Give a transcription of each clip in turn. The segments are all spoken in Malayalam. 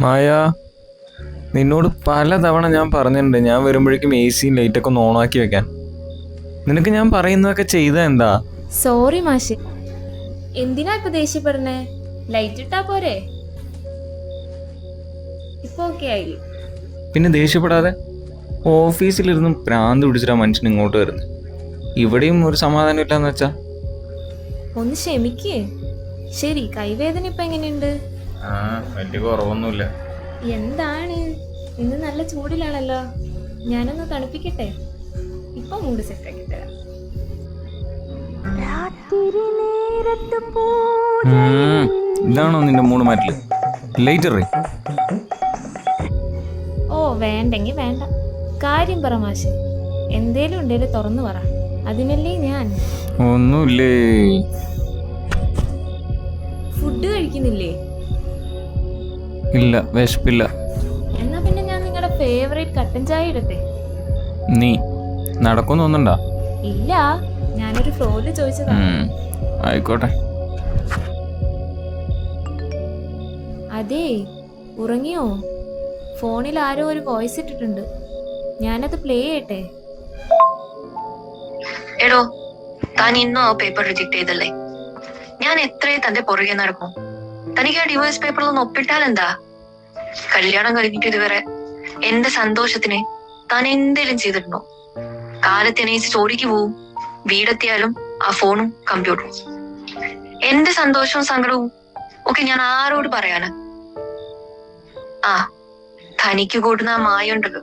മായ, നിന്നോട് പലതവണ ഞാൻ പറഞ്ഞിട്ടുണ്ട് ഞാൻ വരുമ്പോഴേക്കും എ സിയും ലൈറ്റൊക്കെ ഒന്ന് ഓണാക്കി വെക്കാൻ. നിനക്ക് ഞാൻ പറയുന്നതൊക്കെ ചെയ്താ എന്താ? സോറി മാഷെ, എന്തിനാ ഇപ്പൊ ദേഷ്യപ്പെടണേ? ലൈറ്റ് ഇട്ടാ പോരെ? ഇപ്പൊ ഓക്കെ ആയില്ലേ? പിന്നെ ദേഷ്യപ്പെടാതെ. ഓഫീസിലിരുന്നും ഭ്രാന്ത് പിടിച്ചിട്ടാ മനുഷ്യൻ ഇങ്ങോട്ട് വരുന്നത്. ഇവിടെയും ഒരു സമാധാനം ഇല്ലാന്ന് വെച്ചാ. ഒന്ന് ക്ഷമിക്കേ. ശരി, കൈവേദന ഇപ്പൊ എങ്ങനെയുണ്ട്? വലിയ കുറവൊന്നുമില്ല. എന്താണ് ഇന്ന് നല്ല ചൂടിലാണല്ലോ, ഞാനൊന്ന് തണുപ്പിക്കട്ടെ? ഇപ്പൊ മൂഡ് സെറ്റ് ആക്കി തരാം. ഇതാണോ നിന്റെ മൂഡ് മാറ്റല്? ലൈറ്റർ ഓ വേണ്ടെങ്കി വേണ്ട. കാര്യം പറ മാഷെ, എന്തേലും ഉണ്ടേലും തുറന്നു പറ, അതിനല്ലേ ഞാൻ. ഒന്നുമില്ലേ. ഫുഡ് കഴിക്കുന്നില്ലേ? ഇല്ല, വിശപ്പില്ല. എന്നാ പിന്നെ ഞാൻ നിങ്ങളുടെ ഫേവറേറ്റ് കട്ടൻ ചായ ഇടട്ടെ? നീ നടക്കൊന്നും ഒന്നുണ്ടാ? ഇല്ല, ഞാനൊരു ഫ്ലോയില് ചോദിച്ചതാ. ആയിക്കോട്ടെ. അതേ, ഉറങ്ങിയോ? ഫോണിൽ ആരോ ഒരു വോയിസ് ഇട്ടിട്ടുണ്ട്, ഞാനത് പ്ലേ ചെയ്യട്ടെ? എടോ, താൻ ഇന്നും ആ പേപ്പർ റിജക്ട് ചെയ്തല്ലേ? ഞാൻ എത്രയും തന്റെ പുറകെ നടക്കും. തനിക്ക് ആ ഡിവോഴ്സ് പേപ്പറിൽ ഒന്ന് ഒപ്പിട്ടാൽ എന്താ? കല്യാണം കഴിഞ്ഞിട്ട് ഇതുവരെ എന്റെ സന്തോഷത്തിന് താൻ എന്തേലും ചെയ്തിട്ടുണ്ടോ? കാലത്തിനേച്ച് സ്റ്റോറിക്ക് പോവും, വീടെത്തിയാലും ആ ഫോണും കമ്പ്യൂട്ടറും. എന്റെ സന്തോഷവും സങ്കടവും ഒക്കെ ഞാൻ ആരോട് പറയാനാ? ആ, തനിക്ക് കൂട്ടുന്ന ആ മായുണ്ടല്ലോ,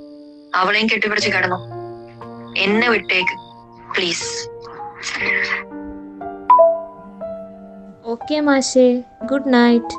അവളെയും കെട്ടിപ്പിടിച്ച് കിടന്നു. എന്നെ വിട്ടേക്ക് പ്ലീസ്. ഓക്കെ മാഷേ, ഗുഡ് നൈറ്റ്.